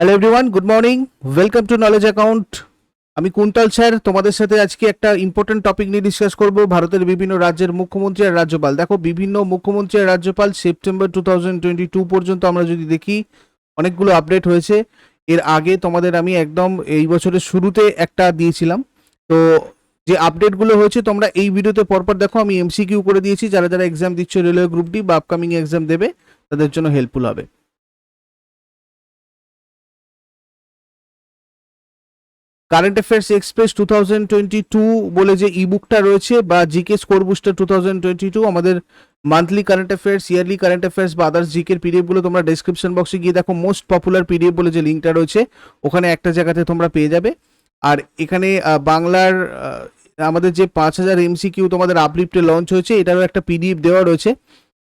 Hello everyone, good morning. Welcome to knowledge account. আমি Kuntal sir তোমাদের সাথে আজকে একটা ইম্পর্টেন্ট টপিক নিয়ে ডিসকাস করব। ভারতের বিভিন্ন রাজ্যের মুখ্যমন্ত্রী আর রাজ্যপাল, দেখো বিভিন্ন মুখ্যমন্ত্রী আর রাজ্যপাল সেপ্টেম্বর 2022 পর্যন্ত আমরা যদি দেখি অনেকগুলো আপডেট হয়েছে। এর আগে তোমাদের আমি একদম এই বছরের শুরুতে একটা দিয়েছিলাম। তো যে আপডেটগুলো হয়েছে তোমরা এই ভিডিওতে পরপর দেখো। আমি এমসিকিউ করে দিয়েছি, যারা যারা এক্সাম দিচ্ছ রেলওয়ে গ্রুপ ডি বা আপকামিং এক্সাম দেবে তাদের জন্য হেল্পফুল হবে। কারেন্ট অ্যাফেয়ার্স এক্সপ্রেস 2022 বলে যে ইবুকটা রয়েছে বা জিকে স্কোর বুস্টার 2022, আমাদের monthly current affairs, yearly current affairs বা আদার্স জিকের পিডিএফগুলো তোমরা ডেসক্রিপশন বক্সে গিয়ে দেখো। মোস্ট পপুলার পিডিএফ বলে যে লিঙ্কটা রয়েছে ওখানে একটা জায়গাতে তোমরা পেয়ে যাবে। আর এখানে বাংলার আমাদের যে 5000 এমসিকিউ তোমাদের আপলিফটে লঞ্চ হয়েছে, এটারও একটা পিডিএফ দেওয়া রয়েছে।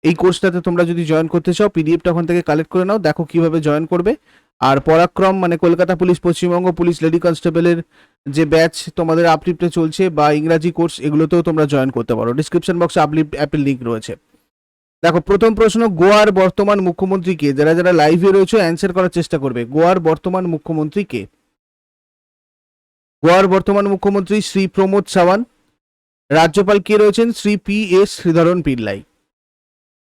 এই কোর্সটাতে তোমরা যদি জয়েন করতে চাও পিডিএফটা ওখান থেকে কালেক্ট করে নাও, দেখো কিভাবে জয়েন করবে। আর পরাক্রম মানে Kolkata police, Paschimbanga police lady কনস্টেবলের যে ব্যাচ তোমাদের আপলিফটে চলছে বা ইংরাজি কোর্স, এগুলোতেও তোমরা জয়েন করতে পারো। ডিসক্রিপশন বক্সে আপলিফট অ্যাপের লিঙ্ক রয়েছে। দেখো প্রথম প্রশ্ন, গোয়ার বর্তমান মুখ্যমন্ত্রী কে? যারা যারা লাইভে রয়েছে অ্যান্সার করার চেষ্টা করবে। গোয়ার বর্তমান মুখ্যমন্ত্রী কে? গোয়ার বর্তমান মুখ্যমন্ত্রী শ্রী প্রমোদ সাওয়ান্ত। রাজ্যপাল কে রয়েছেন? Shri P S Sreedharan Pillai.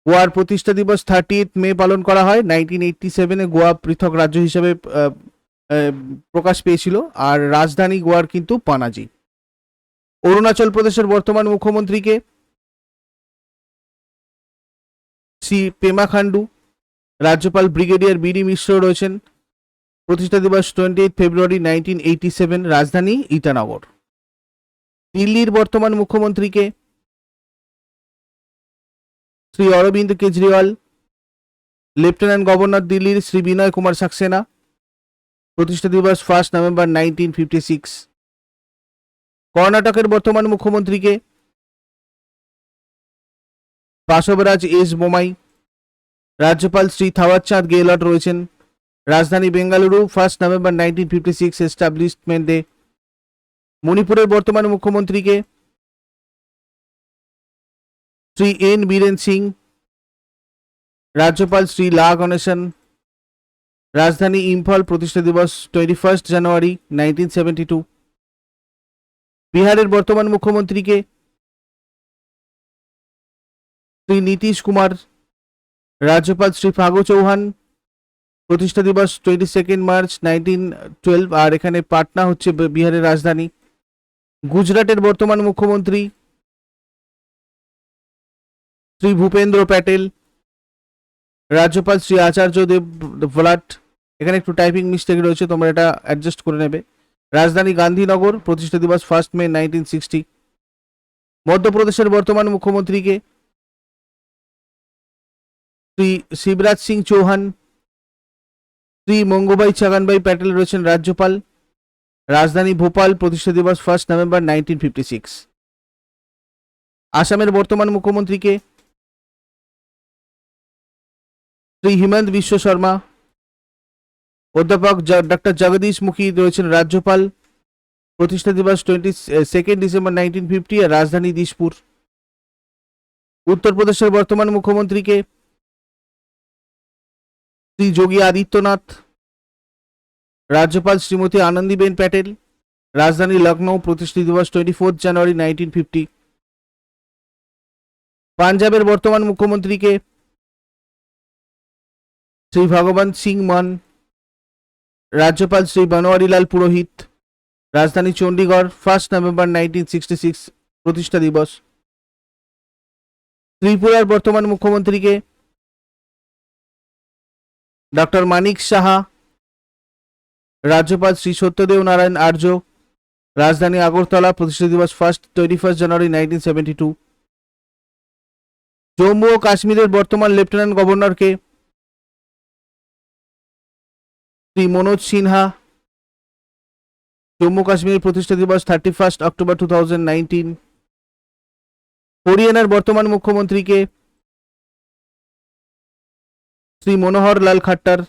গোয়ার প্রতিষ্ঠা দিবস 30 মে পালন করা হয়। 1987-এ গোয়া পৃথক রাজ্য হিসেবে প্রকাশ পেয়েছিল। আর রাজধানী গোয়ার কিন্তু পানাজি। অরুণাচল প্রদেশের বর্তমান মুখ্যমন্ত্রীকে? শ্রী পেমা খান্ডু। রাজ্যপাল ব্রিগেডিয়ার বিডি মিশ্র রয়েছেন। প্রতিষ্ঠা দিবস 28 ফেব্রুয়ারি 1987, রাজধানী ইটানগর। দিল্লির বর্তমান মুখ্যমন্ত্রীকে? শ্রী অরবিন্দ কেজরিওয়াল। লেফটেন্যান্ট গভর্নর দিল্লির শ্রী বিনয় কুমার সাক্সেনা। প্রতিষ্ঠা দিবস 1 নভেম্বর 1956। কর্ণাটকের বর্তমান মুখ্যমন্ত্রীকে? বাসবরাজ এস বোমাই। রাজ্যপাল শ্রী থাওয়ার চাঁদ গেহলট রয়েছেন। রাজধানী বেঙ্গালুরু, 1 নভেম্বর 1956 এস্টাবলিশমেন্ট ডে। মণিপুরের বর্তমান মুখ্যমন্ত্রীকে? শ্রী এন বীরেন সিং। রাজ্যপাল শ্রী লা গণেশন। রাজধানী ইম্ফল, প্রতিষ্ঠা দিবস 21 জানুয়ারি 1972। বিহারের বর্তমান মুখ্যমন্ত্রীকে? শ্রী নীতিশ কুমার। রাজ্যপাল শ্রী ফাগু চৌহান। প্রতিষ্ঠা দিবস 22 মার্চ 1912। আর এখানে পাটনা হচ্ছে বিহারের রাজধানী। গুজরাটের বর্তমান মুখ্যমন্ত্রী? শ্রী ভূপেন্দ্র প্যাটেল। রাজ্যপাল শ্রী আচার্য দেব ভলাট। এখানে একটু টাইপিং মিস্টেক রয়েছে, তোমরা এটা অ্যাডজাস্ট করে নেবে। রাজধানী গান্ধীনগর, প্রতিষ্ঠা দিবস 1 মে 1960। মধ্যপ্রদেশের বর্তমান মুখ্যমন্ত্রীকে? শ্রী শিবরাজ সিং চৌহান। শ্রী মঙ্গুভাই ছাগানভাই প্যাটেল রয়েছেন রাজ্যপাল। রাজধানী ভোপাল, প্রতিষ্ঠা দিবস 1 নভেম্বর 1956। আসামের বর্তমান মুখ্যমন্ত্রীকে? শ্রী হিমন্ত বিশ্ব শর্মা। অধ্যাপক ডক্টর জগদীশ মুখী রয়েছেন রাজ্যপাল। প্রতিষ্ঠা দিবস 22 ডিসেম্বর 1950। আর রাজধানী দিসপুর। উত্তরপ্রদেশের বর্তমান মুখ্যমন্ত্রীকে? শ্রী যোগী আদিত্যনাথ। রাজ্যপাল শ্রীমতী আনন্দীবেন প্যাটেল। রাজধানী লখনৌ, প্রতিষ্ঠা দিবস 24 জানুয়ারি 1950। পাঞ্জাবের বর্তমান মুখ্যমন্ত্রীকে? শ্রী ভগবন্ত সিং মান। রাজ্যপাল শ্রী বনোয়ারিলাল পুরোহিত। রাজধানী চণ্ডীগড়, 1 নভেম্বর 1966, প্রতিষ্ঠা দিবস। ত্রিপুরার বর্তমান মুখ্যমন্ত্রীকে? ডক্টর মানিক সাহা। রাজ্যপাল শ্রী সত্যদেব নারায়ণ আর্য। রাজধানী আগরতলা, প্রতিষ্ঠা দিবস 21 জানুয়ারি 1972। জম্মু ও কাশ্মীরের বর্তমান লেফটেন্যান্ট গভর্নরকে? শ্রী মনোজ সিনহা। জম্মু কাশ্মীরের প্রতিষ্ঠা দিবস 31 অক্টোবর 2019। হরিয়ানার বর্তমান মুখ্যমন্ত্রীকে? শ্রী মনোহর লাল খাট্টার।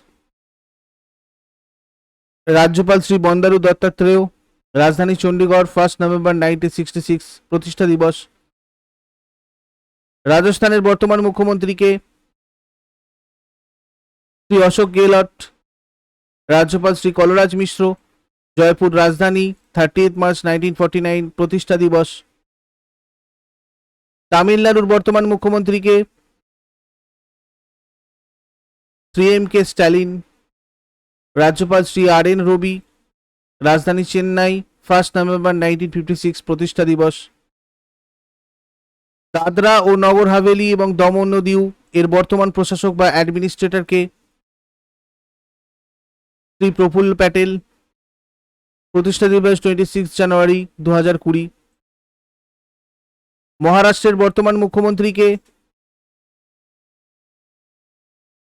রাজ্যপাল শ্রী বন্দারু দত্তাত্রেয়। রাজধানী চণ্ডীগড়, 1 নভেম্বর 1966, প্রতিষ্ঠা দিবস। রাজস্থানের বর্তমান মুখ্যমন্ত্রীকে? শ্রী অশোক গেহলট। রাজ্যপাল শ্রী কলরাজ মিশ্র, জয়পুর রাজধানী, 30 মার্চ 1949 প্রতিষ্ঠা দিবস। তামিলনাড়ুর বর্তমান মুখ্যমন্ত্রীকে শ্রী এম কে স্ট্যালিন, রাজ্যপাল শ্রী আর এন রবি, রাজধানী চেন্নাই, 1 নভেম্বর 1956 প্রতিষ্ঠা দিবস। দাদরা ও নগর হাভেলি এবং দমন ও দিউ এর বর্তমান প্রশাসক বা অ্যাডমিনিস্ট্রেটরকে শ্রী প্রফুল্ল প্যাটেল, প্রতিষ্ঠা দিবস 26 জানুয়ারি 2020। মহারাষ্ট্রের বর্তমান মুখ্যমন্ত্রীকে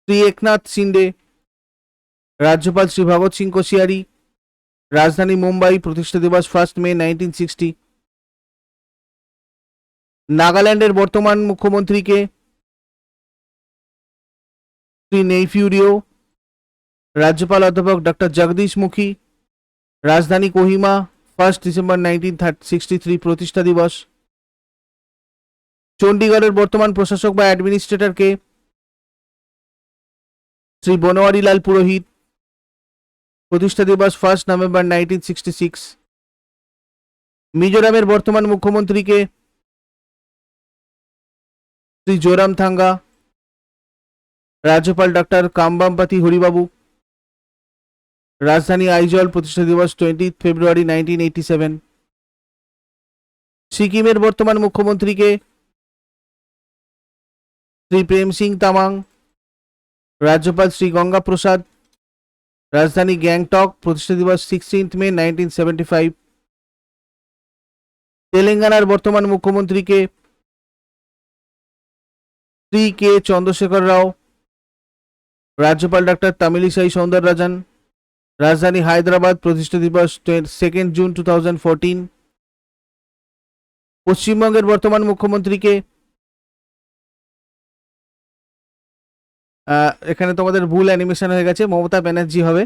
শ্রী একনাথ শিন্ডে, রাজ্যপাল শ্রী ভগৎ সিং কোশিয়ারি, রাজধানী মুম্বাই, প্রতিষ্ঠা দিবস 1 মে 1960। নাগাল্যান্ডের বর্তমান মুখ্যমন্ত্রীকে শ্রী নেইফিউরিও, রাজ্যপাল অধ্যাপক ডক্টর জগদীশ মুখী, রাজধানী কোহিমা, 1 ডিসেম্বর 1963 প্রতিষ্ঠা দিবস। চণ্ডীগড়ের বর্তমান প্রশাসক বা অ্যাডমিনিস্ট্রেটরকে শ্রী বনোয়ারিলাল পুরোহিত, প্রতিষ্ঠা দিবস 1 নভেম্বর 1966। মিজোরামের বর্তমান মুখ্যমন্ত্রীকে শ্রী জোরামথাঙ্গা, রাজ্যপাল ডক্টর কামবাম্পাতি হরিবাবু, রাজধানী আইজল, প্রতিষ্ঠা দিবস 20 ফেব্রুয়ারি 1987। সিকিমের বর্তমান মুখ্যমন্ত্রীকে শ্রী প্রেম সিং তামাং, রাজ্যপাল শ্রী গঙ্গা প্রসাদ, রাজধানী গ্যাংটক, প্রতিষ্ঠা দিবস 16 মে 1975। তেলেঙ্গানার বর্তমান মুখ্যমন্ত্রীকে শ্রী কে চন্দ্রশেখর রাও, রাজ্যপাল ডক্টর তামিলিসাই সৌন্দররাজন, রাজধানী হায়দ্রাবাদ, প্রতিষ্ঠা দিবস 2 জুন 2014। পশ্চিমবঙ্গের বর্তমান মুখ্যমন্ত্রীকে এখানে তোমাদের ভুল অ্যানিমেশন হয়ে গেছে, মমতা ব্যানার্জি হবে,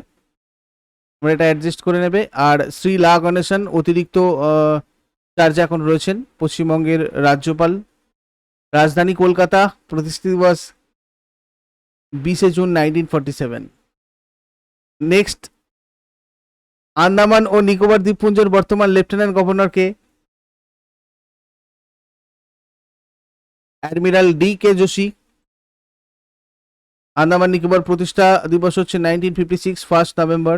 তোমরা এটা অ্যাডজাস্ট করে নেবে। আর শ্রী লা গণেশন অতিরিক্ত চার্জে এখন রয়েছেন পশ্চিমবঙ্গের রাজ্যপাল। রাজধানী কলকাতা, প্রতিষ্ঠা দিবস 20 জুন 1947। নেক্সট, আন্দামান ও নিকোবর দ্বীপপুঞ্জের বর্তমান লেফটেন্যান্ট গভর্নরকে অ্যাডমিরাল ডি কে যোশী। আন্দামান নিকোবর প্রতিষ্ঠা দিবস হচ্ছে 1956 1 নভেম্বর।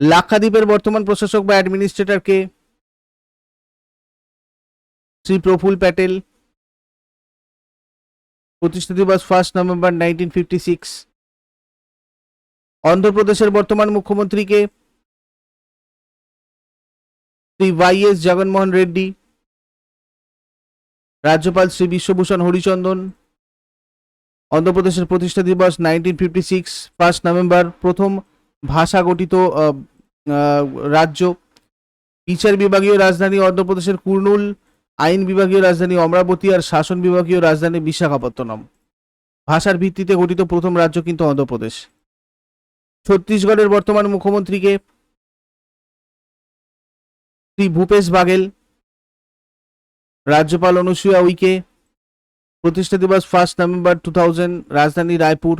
লাক্ষাদ্বীপের বর্তমান প্রশাসক বা অ্যাডমিনিস্ট্রেটরকে শ্রী প্রফুল প্যাটেল, প্রতিষ্ঠা দিবস 1 নভেম্বর 1956। অন্ধ্রপ্রদেশের বর্তমান মুখ্যমন্ত্রীকে শ্রী ওয়াই এস জগনমোহন রেড্ডি, রাজ্যপাল শ্রী বিশ্বভূষণ হরিচন্দন, অন্ধ্রপ্রদেশের প্রতিষ্ঠা দিবস 1956 1 নভেম্বর। প্রথম ভাষা গঠিত রাজ্য। বিচার বিভাগীয় রাজধানী অন্ধ্রপ্রদেশের কুর্নুল, আইন বিভাগীয় রাজধানী অমরাবতী, আর শাসন বিভাগীয় রাজধানী বিশাখাপত্তনম। ভাষার ভিত্তিতে গঠিত প্রথম রাজ্য কিন্তু অন্ধ্রপ্রদেশ। ছত্তিশগড়ের বর্তমান মুখ্যমন্ত্রীকে শ্রী ভূপেশ বাঘেল, রাজ্যপাল অনুসুয়া উইকে, প্রতিষ্ঠা দিবস 1 নভেম্বর 2000, রাজধানী রায়পুর।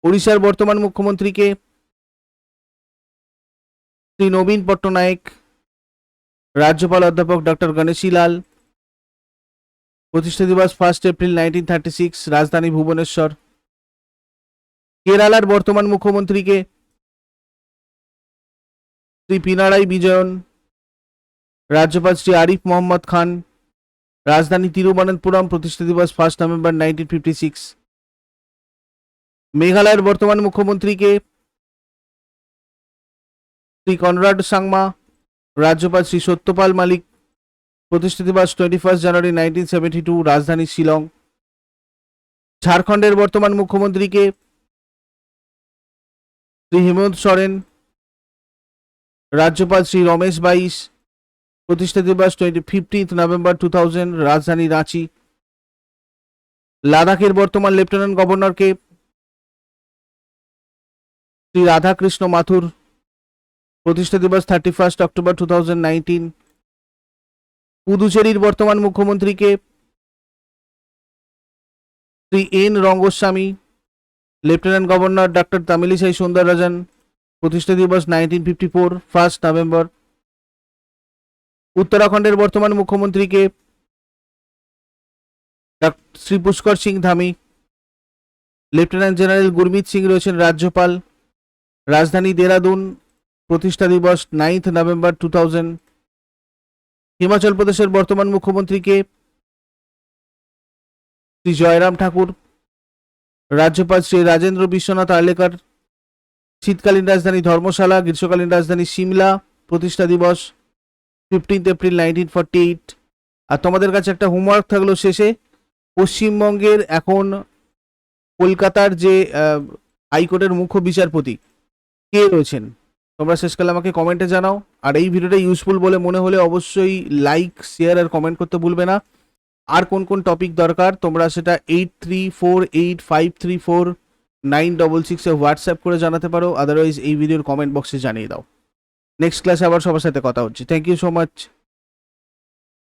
ওড়িশার বর্তমান মুখ্যমন্ত্রীকে শ্রী নবীন পট্টনায়ক, রাজ্যপাল অধ্যাপক ডক্টর গণেশী লাল, প্রতিষ্ঠা দিবস 1 এপ্রিল 1936, রাজধানী ভুবনেশ্বর। কেরালার বর্তমান মুখ্যমন্ত্রীকে শ্রী পিনারাই বিজয়ন, রাজ্যপাল শ্রী আরিফ মোহাম্মদ খান, রাজধানী তিরুবনন্তপুরম, প্রতিষ্ঠা দিবস 1 নভেম্বর 1956। মেঘালয়ের বর্তমান মুখ্যমন্ত্রীকে শ্রী কনরাড সাংমা, রাজ্যপাল শ্রী সত্যপাল মালিক, প্রতিষ্ঠা দিবস 21 জানুয়ারি 1972, রাজধানী শিলং। ঝাড়খণ্ডের বর্তমান মুখ্যমন্ত্রীকে শ্রী হেমন্ত সোরেন, রাজ্যপাল শ্রী রমেশ বাইশ, প্রতিষ্ঠা দিবস 15 নভেম্বর 2000, রাজধানী রাঁচি। লাদাখের বর্তমান লেফটেন্যান্ট গভর্নরকে শ্রী রাধাকৃষ্ণ মাথুর, প্রতিষ্ঠা দিবস 31 অক্টোবর 2019। পুদুচেরির বর্তমান মুখ্যমন্ত্রীকে Shri N Rangaswamy, lieutenant governor doctor Tamilisai Soundararajan, প্রতিষ্ঠা দিবস 1954, 1 নভেম্বর। উত্তরাখণ্ডের বর্তমান মুখ্যমন্ত্রীকে শ্রী পুষ্কর সিং ধামি। লেফটেন্যান্ট জেনারেল গুরমিত সিং রয়েছেন রাজ্যপাল। রাজধানী দেরাদুন, প্রতিষ্ঠা দিবস 9 নভেম্বর 2000। হিমাচল প্রদেশের বর্তমান মুখ্যমন্ত্রীকে শ্রী জয়রাম ঠাকুর। রাজ্যপাল শ্রী রাজেন্দ্র বিশ্বনাথ আর্লেকার। শীতকালীন রাজধানী ধর্মশালা, গ্রীষ্মকালীন রাজধানী সিমলা, প্রতিষ্ঠা দিবস 15 এপ্রিল 1948। আর তোমাদের কাছে একটা হোমওয়ার্ক থাকলো শেষে, পশ্চিমবঙ্গের এখন কলকাতার যে হাইকোর্টের মুখ্য বিচারপতি কে রয়েছেন, তোমরা শেষকালে আমাকে কমেন্টে জানাও। আর এই ভিডিওটা ইউজফুল বলে মনে হলে অবশ্যই লাইক, শেয়ার আর কমেন্ট করতে ভুলবে না। আর কোন কোন টপিক দরকার তোমরা সেটা 8348534966 হোয়াটসঅ্যাপ করে জানাতে পারো, আদারওয়াইজ এই ভিডিওর কমেন্ট বক্সে জানিয়ে দাও। নেক্সট ক্লাসে আবার সবার সাথে কথা হচ্ছে। Thank you so much.